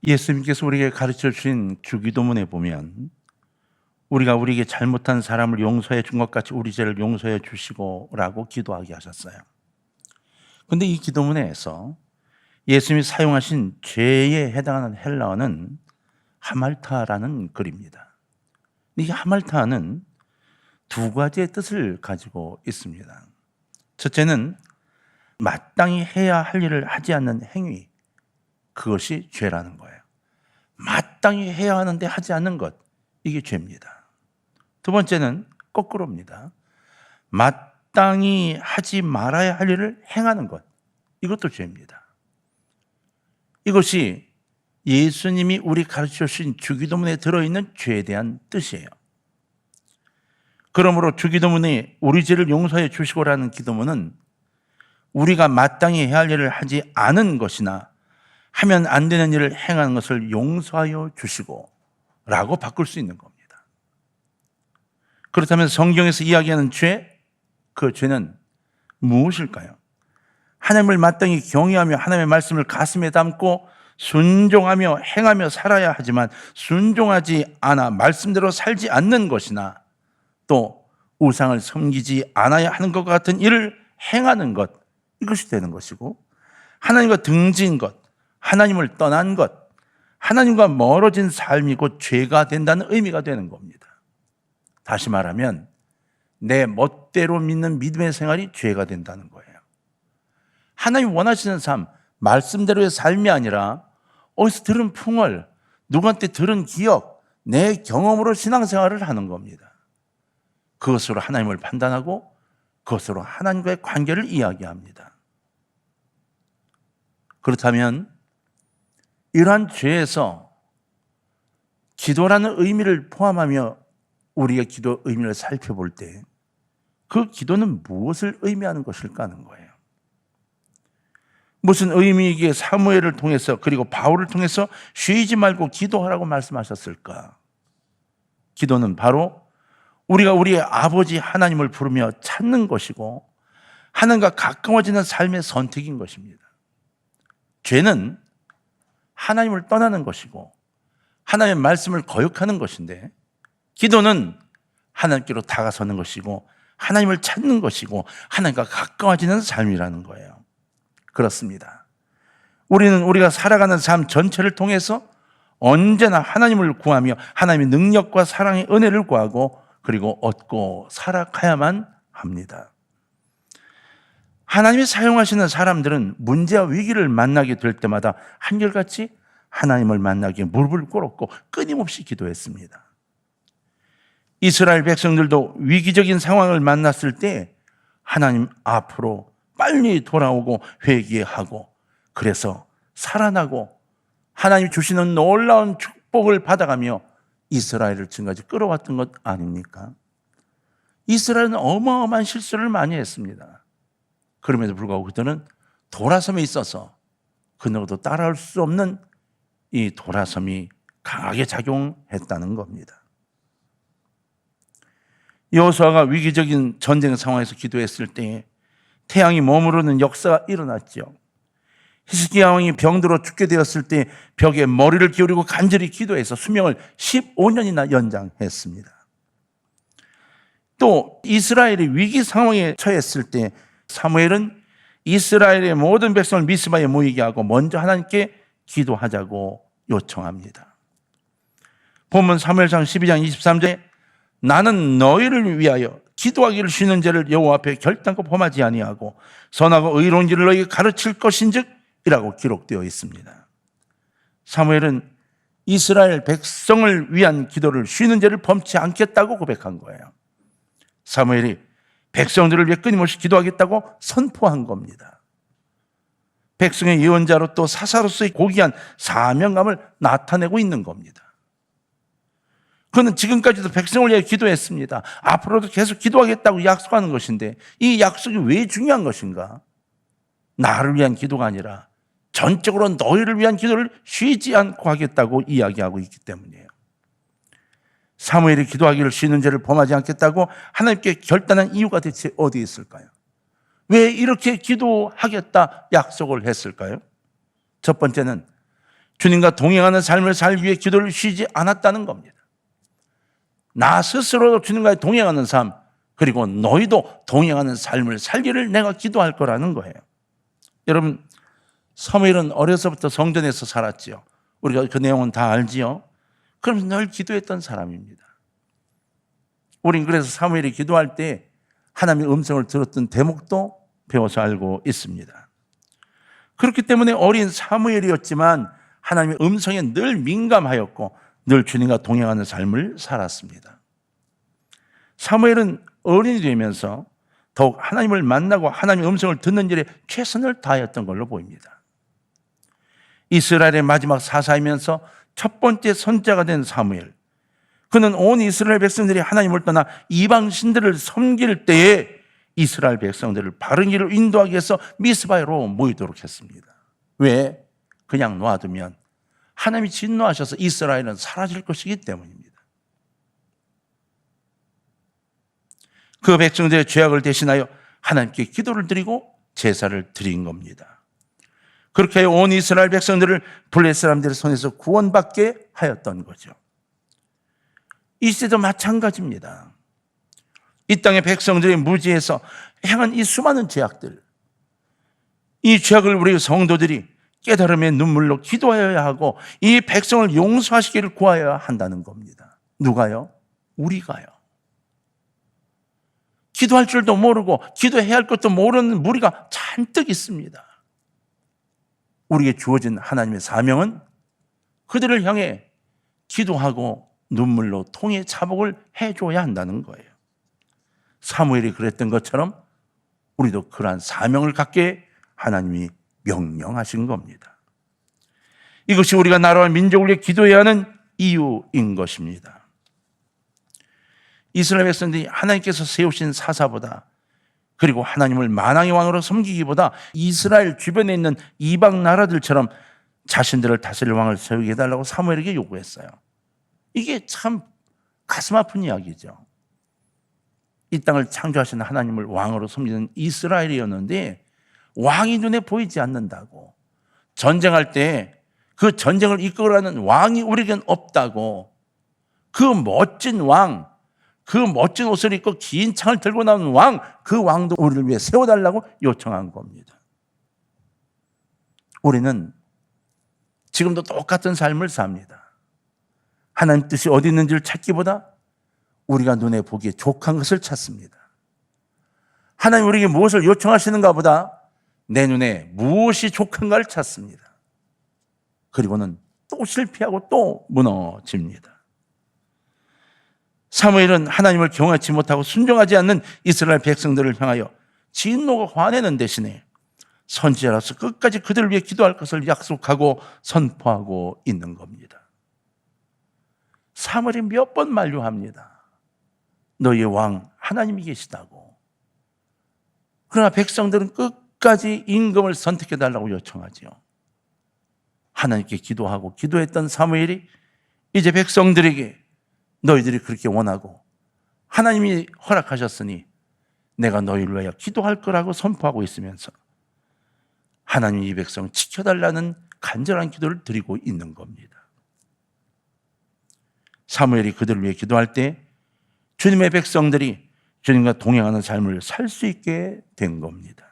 예수님께서 우리에게 가르쳐 주신 주기도문에 보면 우리가 우리에게 잘못한 사람을 용서해 준 것 같이 우리 죄를 용서해 주시고 라고 기도하게 하셨어요. 그런데 이 기도문에서 예수님이 사용하신 죄에 해당하는 헬라어는 하말타라는 글입니다. 이 하말타는 두 가지의 뜻을 가지고 있습니다. 첫째는 마땅히 해야 할 일을 하지 않는 행위, 그것이 죄라는 거예요. 마땅히 해야 하는데 하지 않는 것, 이게 죄입니다. 두 번째는 거꾸로입니다. 마땅히 하지 말아야 할 일을 행하는 것, 이것도 죄입니다. 이것이 예수님이 우리 가르쳐 주신 주기도문에 들어있는 죄에 대한 뜻이에요. 그러므로 주기도문이 우리 죄를 용서해 주시고라는 기도문은 우리가 마땅히 해야 할 일을 하지 않은 것이나 하면 안 되는 일을 행하는 것을 용서하여 주시고 라고 바꿀 수 있는 겁니다. 그렇다면 성경에서 이야기하는 죄, 그 죄는 무엇일까요? 하나님을 마땅히 경외하며 하나님의 말씀을 가슴에 담고 순종하며 행하며 살아야 하지만 순종하지 않아 말씀대로 살지 않는 것이나 또 우상을 섬기지 않아야 하는 것과 같은 일을 행하는 것, 이것이 되는 것이고, 하나님과 등지인 것, 하나님을 떠난 것, 하나님과 멀어진 삶이 곧 죄가 된다는 의미가 되는 겁니다. 다시 말하면 내 멋대로 믿는 믿음의 생활이 죄가 된다는 거예요. 하나님 원하시는 삶, 말씀대로의 삶이 아니라 어디서 들은 풍월, 누구한테 들은 기억, 내 경험으로 신앙생활을 하는 겁니다. 그것으로 하나님을 판단하고 그것으로 하나님과의 관계를 이야기합니다. 그렇다면 이러한 죄에서 기도라는 의미를 포함하며 우리의 기도 의미를 살펴볼 때 그 기도는 무엇을 의미하는 것일까 하는 거예요. 무슨 의미이기에 사무엘을 통해서 그리고 바울을 통해서 쉬지 말고 기도하라고 말씀하셨을까? 기도는 바로 우리가 우리의 아버지 하나님을 부르며 찾는 것이고 하나님과 가까워지는 삶의 선택인 것입니다. 죄는 하나님을 떠나는 것이고 하나님의 말씀을 거역하는 것인데, 기도는 하나님께로 다가서는 것이고 하나님을 찾는 것이고 하나님과 가까워지는 삶이라는 거예요. 그렇습니다. 우리는 우리가 살아가는 삶 전체를 통해서 언제나 하나님을 구하며 하나님의 능력과 사랑의 은혜를 구하고 그리고 얻고 살아가야만 합니다. 하나님이 사용하시는 사람들은 문제와 위기를 만나게 될 때마다 한결같이 하나님을 만나기에 무릎을 꿇었고 끊임없이 기도했습니다. 이스라엘 백성들도 위기적인 상황을 만났을 때 하나님 앞으로 빨리 돌아오고 회개하고 그래서 살아나고 하나님이 주시는 놀라운 축복을 받아가며 이스라엘을 지금까지 끌어왔던 것 아닙니까? 이스라엘은 어마어마한 실수를 많이 했습니다. 그럼에도 불구하고 그들은 돌아섬에 있어서 그 누구도 따라올 수 없는 이 돌아섬이 강하게 작용했다는 겁니다. 여호수아가 위기적인 전쟁 상황에서 기도했을 때 태양이 머무르는 역사가 일어났죠. 히스기야 왕이 병들어 죽게 되었을 때 벽에 머리를 기울이고 간절히 기도해서 수명을 15년이나 연장했습니다. 또 이스라엘이 위기 상황에 처했을 때 사무엘은 이스라엘의 모든 백성을 미스바에 모이게 하고 먼저 하나님께 기도하자고 요청합니다. 본문 사무엘상 12장 23절에 나는 너희를 위하여 기도하기를 쉬는 죄를 여호와 앞에 결단코 범하지 아니하고 선하고 의로운 길을 너희에게 가르칠 것인즉 이라고 기록되어 있습니다. 사무엘은 이스라엘 백성을 위한 기도를 쉬는 죄를 범치 않겠다고 고백한 거예요. 사무엘이 백성들을 위해 끊임없이 기도하겠다고 선포한 겁니다. 백성의 예언자로 또 사사로서의 고귀한 사명감을 나타내고 있는 겁니다. 그는 지금까지도 백성을 위해 기도했습니다. 앞으로도 계속 기도하겠다고 약속하는 것인데 이 약속이 왜 중요한 것인가? 나를 위한 기도가 아니라 전적으로 너희를 위한 기도를 쉬지 않고 하겠다고 이야기하고 있기 때문이에요. 사무엘이 기도하기를 쉬는 죄를 범하지 않겠다고 하나님께 결단한 이유가 대체 어디에 있을까요? 왜 이렇게 기도하겠다 약속을 했을까요? 첫 번째는 주님과 동행하는 삶을 살기 위해 기도를 쉬지 않았다는 겁니다. 나 스스로도 주님과 동행하는 삶, 그리고 너희도 동행하는 삶을 살기를 내가 기도할 거라는 거예요. 여러분, 사무엘은 어려서부터 성전에서 살았지요. 우리가 그 내용은 다 알지요. 그러면서 늘 기도했던 사람입니다. 우린 그래서 사무엘이 기도할 때 하나님의 음성을 들었던 대목도 배워서 알고 있습니다. 그렇기 때문에 어린 사무엘이었지만 하나님의 음성에 늘 민감하였고 늘 주님과 동행하는 삶을 살았습니다. 사무엘은 어린이 되면서 더욱 하나님을 만나고 하나님의 음성을 듣는 일에 최선을 다하였던 걸로 보입니다. 이스라엘의 마지막 사사이면서 첫 번째 선지자가 된 사무엘, 그는 온 이스라엘 백성들이 하나님을 떠나 이방 신들을 섬길 때에 이스라엘 백성들을 바른 길로 인도하기 위해서 미스바로 모이도록 했습니다. 왜? 그냥 놔두면 하나님이 진노하셔서 이스라엘은 사라질 것이기 때문입니다. 그 백성들의 죄악을 대신하여 하나님께 기도를 드리고 제사를 드린 겁니다. 그렇게 온 이스라엘 백성들을 블레셋 사람들의 손에서 구원받게 하였던 거죠. 이 시대도 마찬가지입니다. 이 땅의 백성들의 무지에서 행한 이 수많은 죄악들, 이 죄악을 우리 성도들이 깨달음의 눈물로 기도하여야 하고 이 백성을 용서하시기를 구하여야 한다는 겁니다. 누가요? 우리가요. 기도할 줄도 모르고 기도해야 할 것도 모르는 무리가 잔뜩 있습니다. 우리에게 주어진 하나님의 사명은 그들을 향해 기도하고 눈물로 통해 자복을 해줘야 한다는 거예요. 사무엘이 그랬던 것처럼 우리도 그러한 사명을 갖게 하나님이 명령하신 겁니다. 이것이 우리가 나라와 민족을 위해 기도해야 하는 이유인 것입니다. 이스라엘 백성들이 하나님께서 세우신 사사보다, 그리고 하나님을 만왕의 왕으로 섬기기보다 이스라엘 주변에 있는 이방 나라들처럼 자신들을 다스릴 왕을 세우게 해달라고 사무엘에게 요구했어요. 이게 참 가슴 아픈 이야기죠. 이 땅을 창조하신 하나님을 왕으로 섬기는 이스라엘이었는데 왕이 눈에 보이지 않는다고, 전쟁할 때 그 전쟁을 이끌어가는 왕이 우리에겐 없다고, 그 멋진 왕, 그 멋진 옷을 입고 긴 창을 들고 나오는 왕, 그 왕도 우리를 위해 세워달라고 요청한 겁니다. 우리는 지금도 똑같은 삶을 삽니다. 하나님 뜻이 어디 있는지를 찾기보다 우리가 눈에 보기에 족한 것을 찾습니다. 하나님 우리에게 무엇을 요청하시는가 보다 내 눈에 무엇이 족한가를 찾습니다. 그리고는 또 실패하고 또 무너집니다. 사무엘은 하나님을 경외하지 못하고 순종하지 않는 이스라엘 백성들을 향하여 진노가 화내는 대신에 선지자로서 끝까지 그들을 위해 기도할 것을 약속하고 선포하고 있는 겁니다. 사무엘이 몇 번 만류합니다. 너희의 왕 하나님이 계시다고. 그러나 백성들은 끝까지 임금을 선택해달라고 요청하지요. 하나님께 기도하고 기도했던 사무엘이 이제 백성들에게 너희들이 그렇게 원하고 하나님이 허락하셨으니 내가 너희를 위하여 기도할 거라고 선포하고 있으면서 하나님이 이 백성을 지켜달라는 간절한 기도를 드리고 있는 겁니다. 사무엘이 그들을 위해 기도할 때 주님의 백성들이 주님과 동행하는 삶을 살 수 있게 된 겁니다.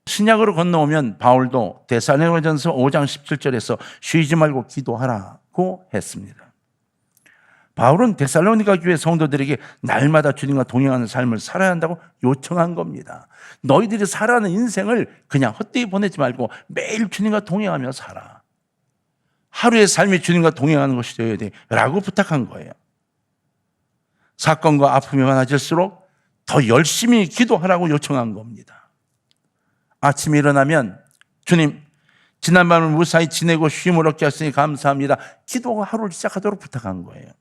신약으로 건너오면 바울도 데살로니가전서 5장 17절에서 쉬지 말고 기도하라고 했습니다. 바울은 데살로니가 교회 성도들에게 날마다 주님과 동행하는 삶을 살아야 한다고 요청한 겁니다. 너희들이 살아가는 인생을 그냥 헛되이 보내지 말고 매일 주님과 동행하며 살아. 하루의 삶이 주님과 동행하는 것이 되어야 돼 라고 부탁한 거예요. 사건과 아픔이 많아질수록 더 열심히 기도하라고 요청한 겁니다. 아침에 일어나면 주님, 지난밤을 무사히 지내고 쉼을 얻게 하시니 감사합니다. 기도가 하루를 시작하도록 부탁한 거예요.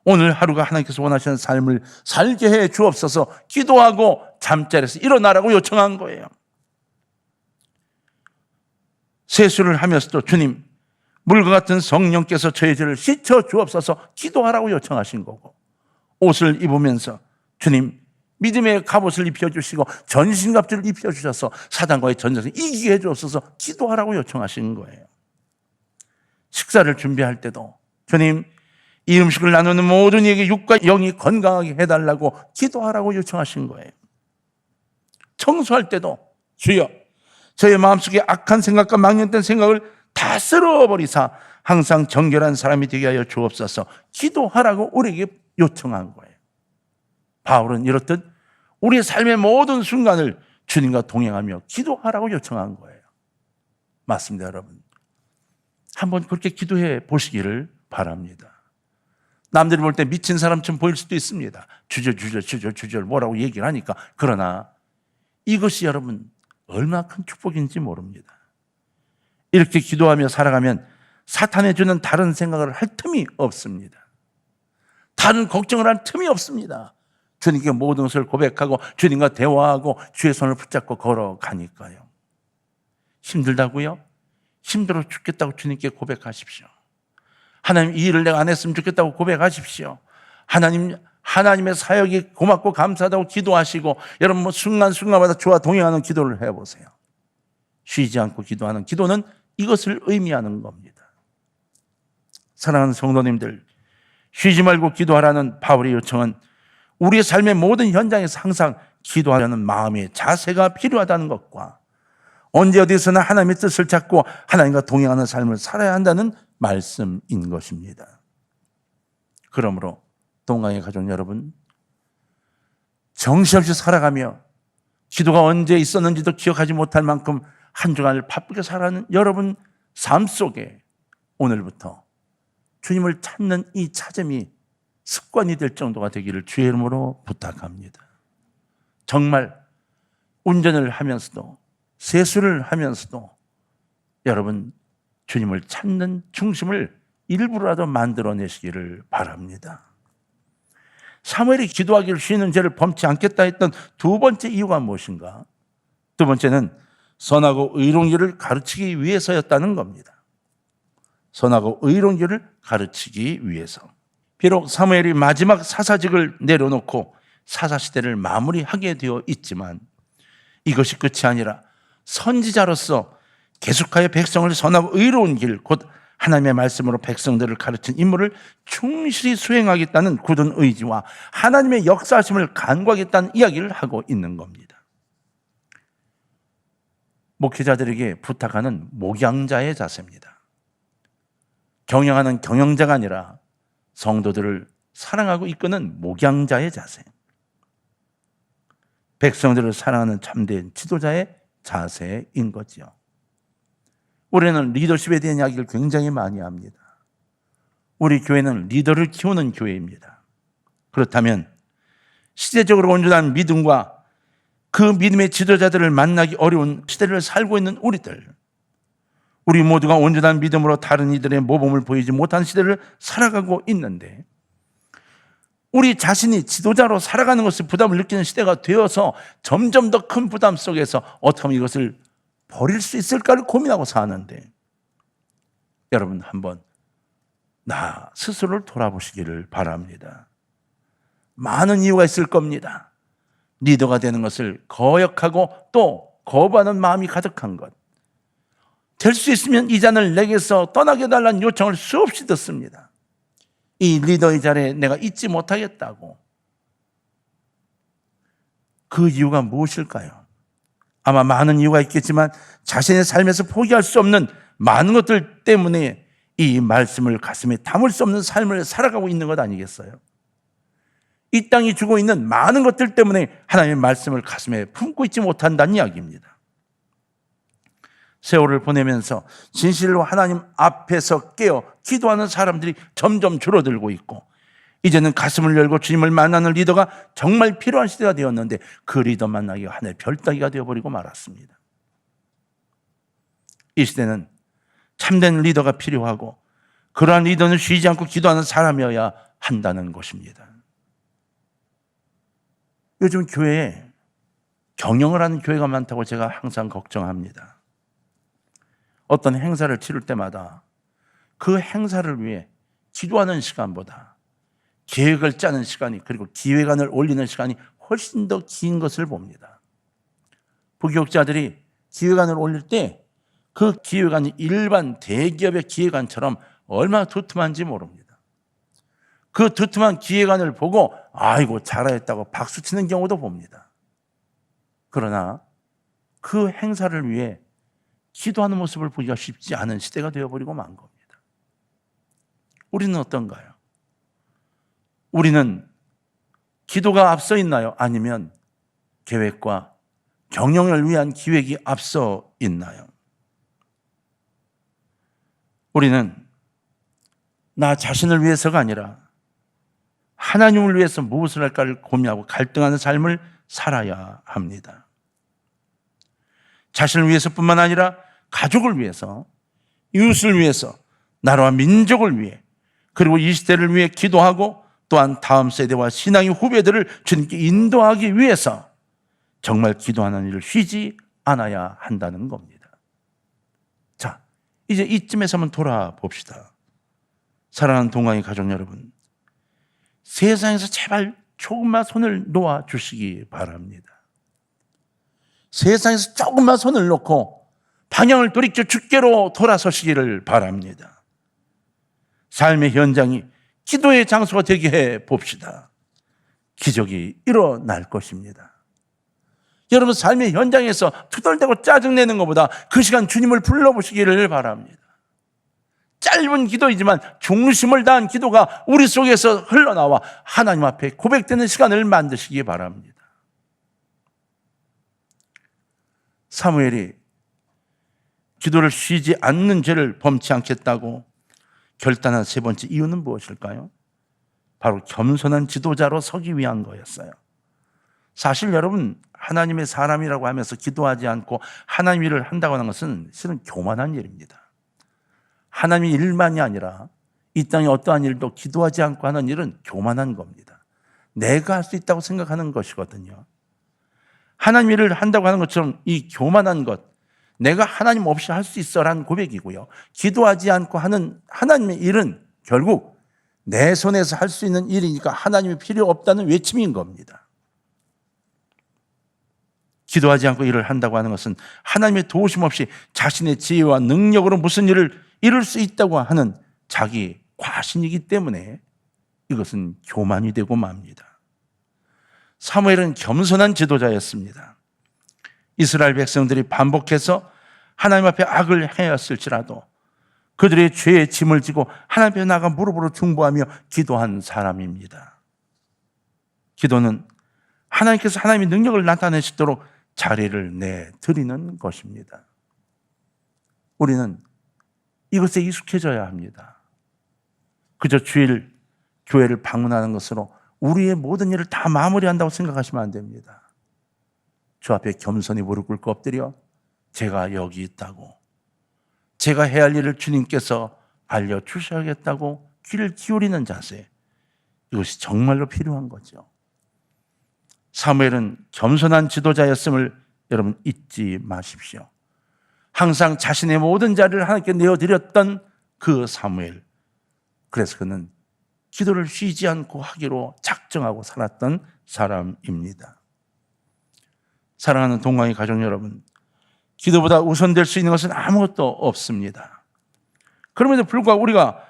오늘 하루가 하나님께서 원하시는 삶을 살게 해 주옵소서 기도하고 잠자리에서 일어나라고 요청한 거예요. 세수를 하면서도 주님, 물과 같은 성령께서 저희 죄를 씻어 주옵소서 기도하라고 요청하신 거고, 옷을 입으면서 주님, 믿음의 갑옷을 입혀주시고 전신갑주를 입혀주셔서 사단과의 전쟁에서 이기게 해주옵소서 기도하라고 요청하시는 거예요. 식사를 준비할 때도 주님, 이 음식을 나누는 모든 이에게 육과 영이 건강하게 해달라고 기도하라고 요청하신 거예요. 청소할 때도 주여, 저의 마음속에 악한 생각과 망령된 생각을 다 쓸어버리사 항상 정결한 사람이 되게 하여 주옵소서 기도하라고 우리에게 요청한 거예요. 바울은 이렇듯 우리의 삶의 모든 순간을 주님과 동행하며 기도하라고 요청한 거예요. 맞습니다, 여러분. 한번 그렇게 기도해 보시기를 바랍니다. 남들이 볼 때 미친 사람처럼 보일 수도 있습니다. 주절 뭐라고 얘기를 하니까. 그러나 이것이 여러분 얼마나 큰 축복인지 모릅니다. 이렇게 기도하며 살아가면 사탄이 주는 다른 생각을 할 틈이 없습니다. 다른 걱정을 할 틈이 없습니다. 주님께 모든 것을 고백하고 주님과 대화하고 주의 손을 붙잡고 걸어가니까요. 힘들다고요? 힘들어 죽겠다고 주님께 고백하십시오. 하나님, 이 일을 내가 안 했으면 좋겠다고 고백하십시오. 하나님의 사역이 고맙고 감사하다고 기도하시고, 여러분 순간순간마다 주와 동행하는 기도를 해보세요. 쉬지 않고 기도하는 기도는 이것을 의미하는 겁니다. 사랑하는 성도님들, 쉬지 말고 기도하라는 바울의 요청은 우리의 삶의 모든 현장에서 항상 기도하려는 마음의 자세가 필요하다는 것과 언제 어디서나 하나님의 뜻을 찾고 하나님과 동행하는 삶을 살아야 한다는 말씀인 것입니다. 그러므로 동강의 가족 여러분, 정신없이 살아가며 기도가 언제 있었는지도 기억하지 못할 만큼 한 주간을 바쁘게 살아가는 여러분 삶 속에 오늘부터 주님을 찾는 이 찾음이 습관이 될 정도가 되기를 주의 이름으로 부탁합니다. 정말 운전을 하면서도 세수를 하면서도 여러분 주님을 찾는 중심을 일부라도 만들어내시기를 바랍니다. 사무엘이 기도하기를 쉬는 죄를 범치 않겠다 했던 두 번째 이유가 무엇인가? 두 번째는 선하고 의로운 길을 가르치기 위해서였다는 겁니다. 선하고 의로운 길을 가르치기 위해서. 비록 사무엘이 마지막 사사직을 내려놓고 사사시대를 마무리하게 되어 있지만 이것이 끝이 아니라 선지자로서 계속하여 백성을 선하고 의로운 길, 곧 하나님의 말씀으로 백성들을 가르친 임무를 충실히 수행하겠다는 굳은 의지와 하나님의 역사하심을 간구하겠다는 이야기를 하고 있는 겁니다. 목회자들에게 부탁하는 목양자의 자세입니다. 경영하는 경영자가 아니라 성도들을 사랑하고 이끄는 목양자의 자세. 백성들을 사랑하는 참된 지도자의 자세인 거지요. 우리는 리더십에 대한 이야기를 굉장히 많이 합니다. 우리 교회는 리더를 키우는 교회입니다. 그렇다면 시대적으로 온전한 믿음과 그 믿음의 지도자들을 만나기 어려운 시대를 살고 있는 우리 모두가 온전한 믿음으로 다른 이들의 모범을 보이지 못한 시대를 살아가고 있는데 우리 자신이 지도자로 살아가는 것을 부담을 느끼는 시대가 되어서 점점 더 큰 부담 속에서 어떻게 하면 이것을 버릴 수 있을까를 고민하고 사는데 여러분 한번 나 스스로를 돌아보시기를 바랍니다. 많은 이유가 있을 겁니다. 리더가 되는 것을 거역하고 또 거부하는 마음이 가득한 것. 될 수 있으면 이 잔을 내게서 떠나게 해달라는 요청을 수없이 듣습니다. 이 리더의 자리에 내가 있지 못하겠다고. 그 이유가 무엇일까요? 아마 많은 이유가 있겠지만 자신의 삶에서 포기할 수 없는 많은 것들 때문에 이 말씀을 가슴에 담을 수 없는 삶을 살아가고 있는 것 아니겠어요? 이 땅이 주고 있는 많은 것들 때문에 하나님의 말씀을 가슴에 품고 있지 못한다는 이야기입니다. 세월을 보내면서 진실로 하나님 앞에서 깨어 기도하는 사람들이 점점 줄어들고 있고 이제는 가슴을 열고 주님을 만나는 리더가 정말 필요한 시대가 되었는데 그 리더 만나기가 하나의 별따기가 되어버리고 말았습니다. 이 시대는 참된 리더가 필요하고 그러한 리더는 쉬지 않고 기도하는 사람이어야 한다는 것입니다. 요즘 교회에 경영을 하는 교회가 많다고 제가 항상 걱정합니다. 어떤 행사를 치를 때마다 그 행사를 위해 기도하는 시간보다 계획을 짜는 시간이 그리고 기획안을 올리는 시간이 훨씬 더 긴 것을 봅니다. 부교육자들이 기획안을 올릴 때 그 기획안이 일반 대기업의 기획안처럼 얼마나 두툼한지 모릅니다. 그 두툼한 기획안을 보고 아이고 잘했다고 박수치는 경우도 봅니다. 그러나 그 행사를 위해 기도하는 모습을 보기가 쉽지 않은 시대가 되어버리고 만 겁니다. 우리는 어떤가요? 우리는 기도가 앞서 있나요? 아니면 계획과 경영을 위한 기획이 앞서 있나요? 우리는 나 자신을 위해서가 아니라 하나님을 위해서 무엇을 할까를 고민하고 갈등하는 삶을 살아야 합니다. 자신을 위해서뿐만 아니라 가족을 위해서, 이웃을 위해서, 나라와 민족을 위해, 그리고 이 시대를 위해 기도하고 또한 다음 세대와 신앙의 후배들을 주님께 인도하기 위해서 정말 기도하는 일을 쉬지 않아야 한다는 겁니다. 자, 이제 이쯤에서 한번 돌아봅시다. 사랑하는 동광의 가족 여러분, 세상에서 제발 조금만 손을 놓아 주시기 바랍니다. 세상에서 조금만 손을 놓고 방향을 돌이켜 주께로 돌아서시기를 바랍니다. 삶의 현장이 기도의 장소가 되게 해 봅시다. 기적이 일어날 것입니다. 여러분 삶의 현장에서 투덜대고 짜증내는 것보다 그 시간 주님을 불러보시기를 바랍니다. 짧은 기도이지만 중심을 다한 기도가 우리 속에서 흘러나와 하나님 앞에 고백되는 시간을 만드시기 바랍니다. 사무엘이 기도를 쉬지 않는 죄를 범치 않겠다고 결단한 세 번째 이유는 무엇일까요? 바로 겸손한 지도자로 서기 위한 거였어요. 사실 여러분, 하나님의 사람이라고 하면서 기도하지 않고 하나님 일을 한다고 하는 것은 실은 교만한 일입니다. 하나님의 일만이 아니라 이 땅의 어떠한 일도 기도하지 않고 하는 일은 교만한 겁니다. 내가 할 수 있다고 생각하는 것이거든요. 하나님 일을 한다고 하는 것처럼 이 교만한 것, 내가 하나님 없이 할 수 있어라는 고백이고요. 기도하지 않고 하는 하나님의 일은 결국 내 손에서 할 수 있는 일이니까 하나님이 필요 없다는 외침인 겁니다. 기도하지 않고 일을 한다고 하는 것은 하나님의 도우심 없이 자신의 지혜와 능력으로 무슨 일을 이룰 수 있다고 하는 자기 과신이기 때문에 이것은 교만이 되고 맙니다. 사무엘은 겸손한 지도자였습니다. 이스라엘 백성들이 반복해서 하나님 앞에 악을 행했을지라도 그들의 죄의 짐을 지고 하나님 앞에 나가 무릎으로 중보하며 기도한 사람입니다. 기도는 하나님께서 하나님의 능력을 나타내시도록 자리를 내드리는 것입니다. 우리는 이것에 익숙해져야 합니다. 그저 주일 교회를 방문하는 것으로 우리의 모든 일을 다 마무리한다고 생각하시면 안 됩니다. 주 앞에 겸손히 무릎 꿇고 엎드려 제가 여기 있다고, 제가 해야 할 일을 주님께서 알려주셔야겠다고 귀를 기울이는 자세, 이것이 정말로 필요한 거죠. 사무엘은 겸손한 지도자였음을 여러분 잊지 마십시오. 항상 자신의 모든 자리를 하나님께 내어드렸던 그 사무엘, 그래서 그는 기도를 쉬지 않고 하기로 작정하고 살았던 사람입니다. 사랑하는 동광의 가족 여러분, 기도보다 우선될 수 있는 것은 아무것도 없습니다. 그럼에도 불구하고 우리가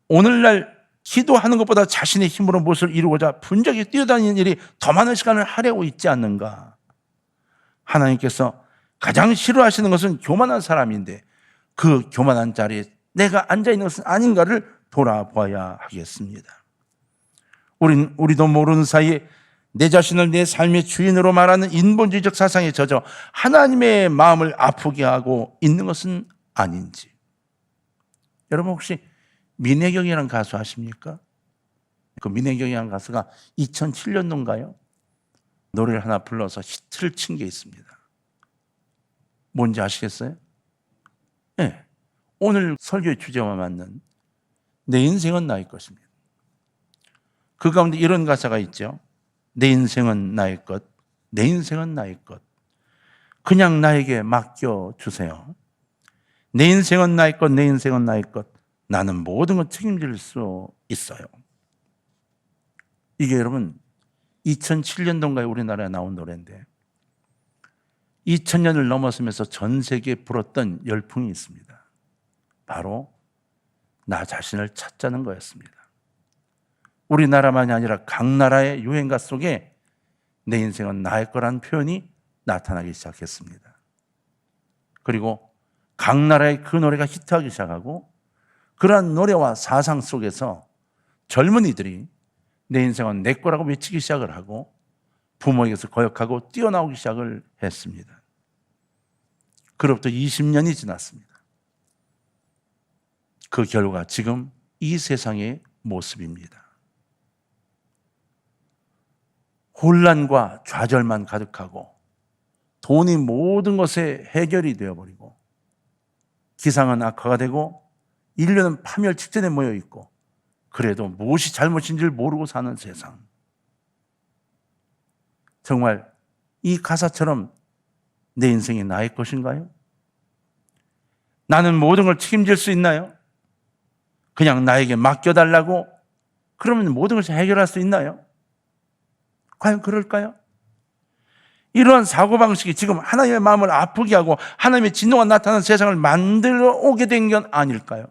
오늘날 기도하는 것보다 자신의 힘으로 무엇을 이루고자 분적이 뛰어다니는 일이 더 많은 시간을 하려고 있지 않는가? 하나님께서 가장 싫어하시는 것은 교만한 사람인데 그 교만한 자리에 내가 앉아있는 것은 아닌가를 돌아봐야 하겠습니다. 우리도 모르는 사이에 내 자신을 내 삶의 주인으로 말하는 인본주의적 사상에 젖어 하나님의 마음을 아프게 하고 있는 것은 아닌지. 여러분 혹시 민혜경이라는 가수 아십니까? 그 민혜경이라는 가수가 2007년도인가요? 노래를 하나 불러서 히트를 친 게 있습니다. 뭔지 아시겠어요? 네. 오늘 설교의 주제와 맞는 내 인생은 나의 것입니다. 그 가운데 이런 가사가 있죠. 내 인생은 나의 것, 내 인생은 나의 것. 그냥 나에게 맡겨주세요. 내 인생은 나의 것, 내 인생은 나의 것. 나는 모든 걸 책임질 수 있어요. 이게 여러분 2007년도인가에 우리나라에 나온 노래인데 2000년을 넘어서면서 전 세계에 불었던 열풍이 있습니다. 바로 나 자신을 찾자는 거였습니다. 우리나라만이 아니라 각 나라의 유행가 속에 내 인생은 나의 거라는 표현이 나타나기 시작했습니다. 그리고 각 나라의 그 노래가 히트하기 시작하고 그러한 노래와 사상 속에서 젊은이들이 내 인생은 내 거라고 외치기 시작을 하고 부모에게서 거역하고 뛰어나오기 시작을 했습니다. 그로부터 20년이 지났습니다. 그 결과 지금 이 세상의 모습입니다. 혼란과 좌절만 가득하고 돈이 모든 것에 해결이 되어버리고 기상은 악화가 되고 인류는 파멸 직전에 모여 있고 그래도 무엇이 잘못인지를 모르고 사는 세상. 정말 이 가사처럼 내 인생이 나의 것인가요? 나는 모든 걸 책임질 수 있나요? 그냥 나에게 맡겨달라고 그러면 모든 것을 해결할 수 있나요? 과연 그럴까요? 이러한 사고방식이 지금 하나님의 마음을 아프게 하고 하나님의 진노가 나타나는 세상을 만들어 오게 된 건 아닐까요?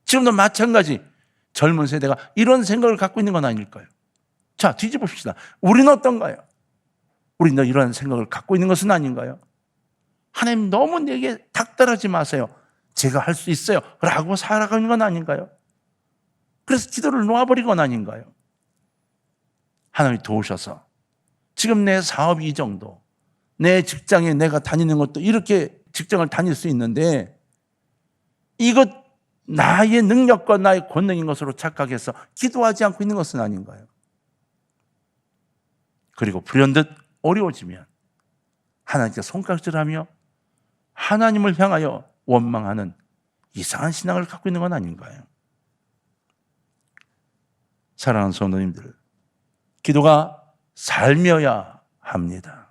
지금도 마찬가지 젊은 세대가 이런 생각을 갖고 있는 건 아닐까요? 자, 뒤집읍시다. 우리는 어떤가요? 우리는 이런 생각을 갖고 있는 것은 아닌가요? 하나님 너무 내게 닥달하지 마세요. 제가 할 수 있어요. 라고 살아가는 건 아닌가요? 그래서 기도를 놓아버리건 아닌가요? 하나님이 도우셔서 지금 내 사업이 이 정도, 내 직장에 내가 다니는 것도 이렇게 직장을 다닐 수 있는데 이것 나의 능력과 나의 권능인 것으로 착각해서 기도하지 않고 있는 것은 아닌가요? 그리고 불현듯 어려워지면 하나님께 손가락질하며 하나님을 향하여 원망하는 이상한 신앙을 갖고 있는 건 아닌가요? 사랑하는 성도님들, 기도가 삶이어야 합니다.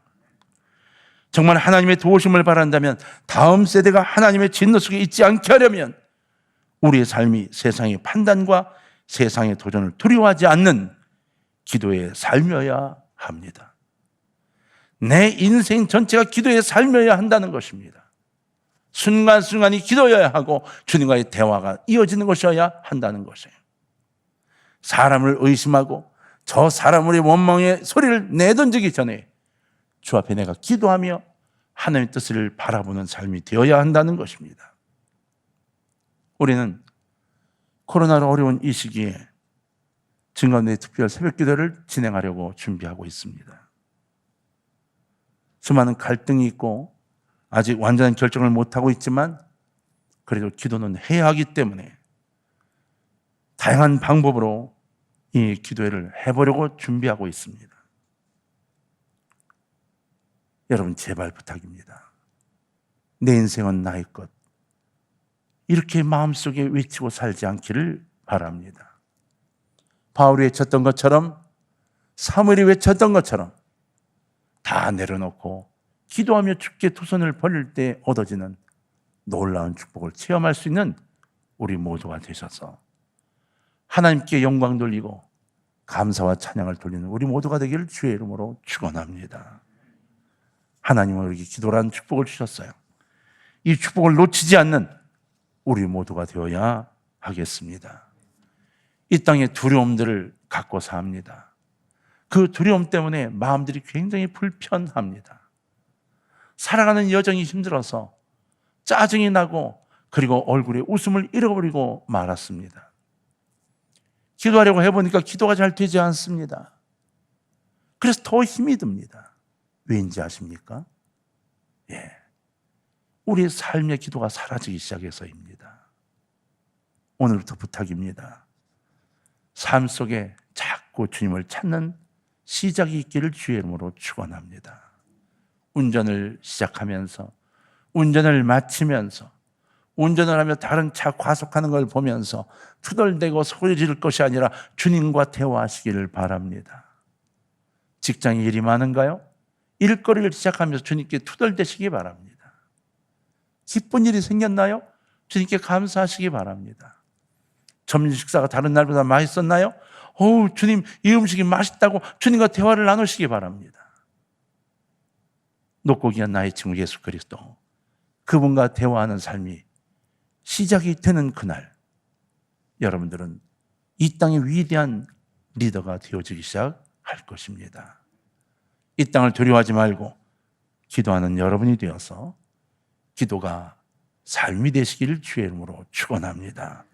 정말 하나님의 도우심을 바란다면 다음 세대가 하나님의 진노 속에 있지 않게 하려면 우리의 삶이 세상의 판단과 세상의 도전을 두려워하지 않는 기도의 삶이어야 합니다. 내 인생 전체가 기도의 삶이어야 한다는 것입니다. 순간순간이 기도여야 하고 주님과의 대화가 이어지는 것이어야 한다는 것이에요. 사람을 의심하고 저 사람의 원망의 소리를 내던지기 전에 주 앞에 내가 기도하며 하나님의 뜻을 바라보는 삶이 되어야 한다는 것입니다. 우리는 코로나로 어려운 이 시기에 증거운동의 특별 새벽기도를 진행하려고 준비하고 있습니다. 수많은 갈등이 있고 아직 완전한 결정을 못하고 있지만 그래도 기도는 해야 하기 때문에 다양한 방법으로 이 기도회를 해보려고 준비하고 있습니다. 여러분 제발 부탁입니다. 내 인생은 나의 것. 이렇게 마음속에 외치고 살지 않기를 바랍니다. 바울이 외쳤던 것처럼 사무엘이 외쳤던 것처럼 다 내려놓고 기도하며 주께 두 손을 벌릴 때 얻어지는 놀라운 축복을 체험할 수 있는 우리 모두가 되셔서 하나님께 영광 돌리고 감사와 찬양을 돌리는 우리 모두가 되기를 주의 이름으로 축원합니다. 하나님은 우리에게 기도라는 축복을 주셨어요. 이 축복을 놓치지 않는 우리 모두가 되어야 하겠습니다. 이 땅의 두려움들을 갖고 삽니다. 그 두려움 때문에 마음들이 굉장히 불편합니다. 살아가는 여정이 힘들어서 짜증이 나고 그리고 얼굴에 웃음을 잃어버리고 말았습니다. 기도하려고 해보니까 기도가 잘 되지 않습니다. 그래서 더 힘이 듭니다. 왜인지 아십니까? 예, 우리의 삶의 기도가 사라지기 시작해서입니다. 오늘부터 부탁입니다. 삶 속에 자꾸 주님을 찾는 시작이 있기를 주의 이름으로 축원합니다. 운전을 시작하면서 운전을 마치면서 운전을 하며 다른 차 과속하는 걸 보면서 투덜대고 소리 지를 것이 아니라 주님과 대화하시기를 바랍니다. 직장에 일이 많은가요? 일거리를 시작하면서 주님께 투덜대시기 바랍니다. 기쁜 일이 생겼나요? 주님께 감사하시기 바랍니다. 점심 식사가 다른 날보다 맛있었나요? 어우, 주님, 이 음식이 맛있다고 주님과 대화를 나누시기 바랍니다. 높고 귀한 나의 친구 예수 그리스도, 그분과 대화하는 삶이 시작이 되는 그날, 여러분들은 이 땅의 위대한 리더가 되어지기 시작할 것입니다. 이 땅을 두려워하지 말고 기도하는 여러분이 되어서 기도가 삶이 되시기를 주의 이름으로 축원합니다.